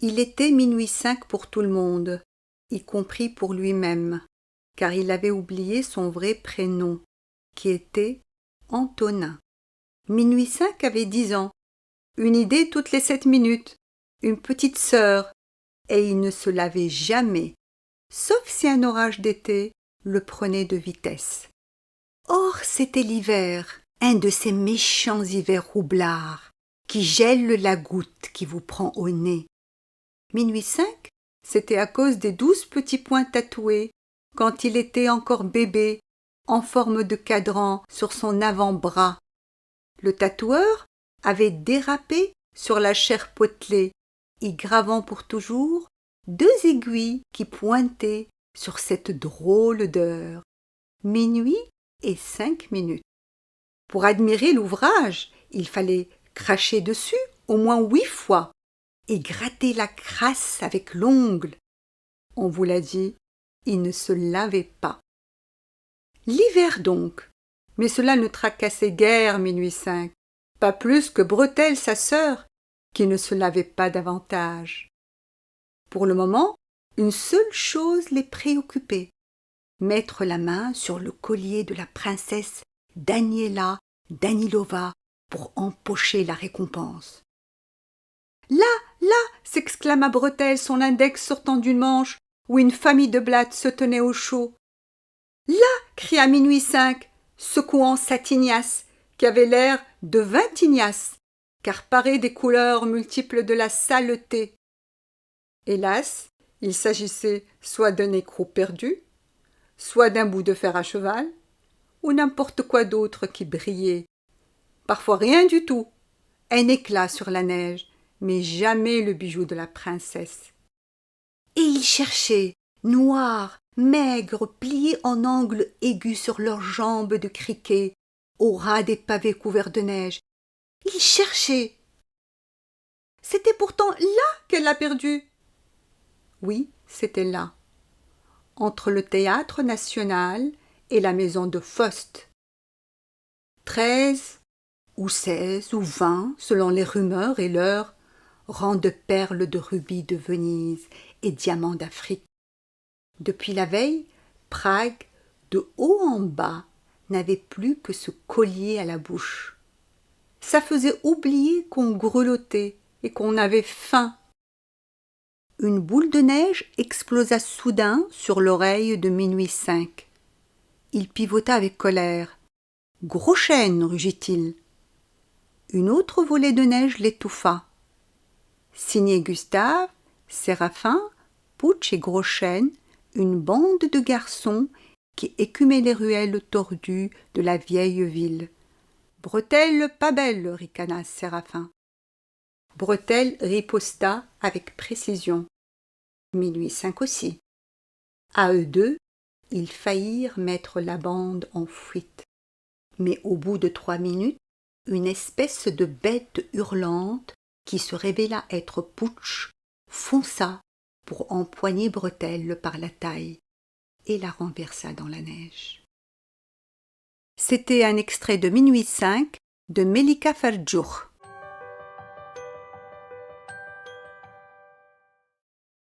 Il était minuit 5 pour tout le monde, y compris pour lui-même, car il avait oublié son vrai prénom, qui était Antonin. Minuit 5 avait 10 ans, une idée toutes les 7 minutes, une petite sœur, et il ne se lavait jamais, sauf si un orage d'été le prenait de vitesse. Or c'était l'hiver, un de ces méchants hivers roublards, qui gèlent la goutte qui vous prend au nez. Minuit 5, c'était à cause des 12 petits points tatoués, quand il était encore bébé, en forme de cadran sur son avant-bras. Le tatoueur avait dérapé sur la chair potelée, y gravant pour toujours 2 aiguilles qui pointaient sur cette drôle d'heure, minuit et 5 minutes. Pour admirer l'ouvrage, il fallait cracher dessus au moins 8 fois et gratter la crasse avec l'ongle. On vous l'a dit, il ne se lavait pas. L'hiver donc, mais cela ne tracassait guère minuit 5, pas plus que Bretelle sa sœur, qui ne se lavait pas davantage. Pour le moment, une seule chose les préoccupait, mettre la main sur le collier de la princesse Daniela Danilova pour empocher la récompense. Là, là, s'exclama Bretelle, son index sortant d'une manche où une famille de blattes se tenait au chaud. Là, cria minuit 5, secouant sa tignasse, qui avait l'air de 20 tignasses, car parée des couleurs multiples de la saleté. Hélas, il s'agissait soit d'un écrou perdu, soit d'un bout de fer à cheval, ou n'importe quoi d'autre qui brillait. Parfois rien du tout, un éclat sur la neige, mais jamais le bijou de la princesse. Et ils cherchaient, noirs, maigres, pliés en angles aigus sur leurs jambes de criquet, au ras des pavés couverts de neige. Ils cherchaient. C'était pourtant là qu'elle l'a perdu. Oui, c'était là, entre le Théâtre National et la maison de Faust. 13 ou 16 ou 20, selon les rumeurs et l'heure, rangs de perles de rubis de Venise et diamants d'Afrique. Depuis la veille, Prague, de haut en bas, n'avait plus que ce collier à la bouche. Ça faisait oublier qu'on grelottait et qu'on avait faim. Une boule de neige explosa soudain sur l'oreille de minuit 5. Il pivota avec colère. « Gros chêne !» rugit-il. Une autre volée de neige l'étouffa. Signé Gustave, Séraphin, Putsch et Gros chêne, une bande de garçons qui écumaient les ruelles tordues de la vieille ville. « Bretelle pas belle !» ricana Séraphin. Bretelle riposta avec précision. Minuit 5 aussi. À eux deux, ils faillirent mettre la bande en fuite. Mais au bout de 3 minutes, une espèce de bête hurlante, qui se révéla être Putsch, fonça pour empoigner Bretelle par la taille et la renversa dans la neige. C'était un extrait de Minuit 5 de Melika Fadjour.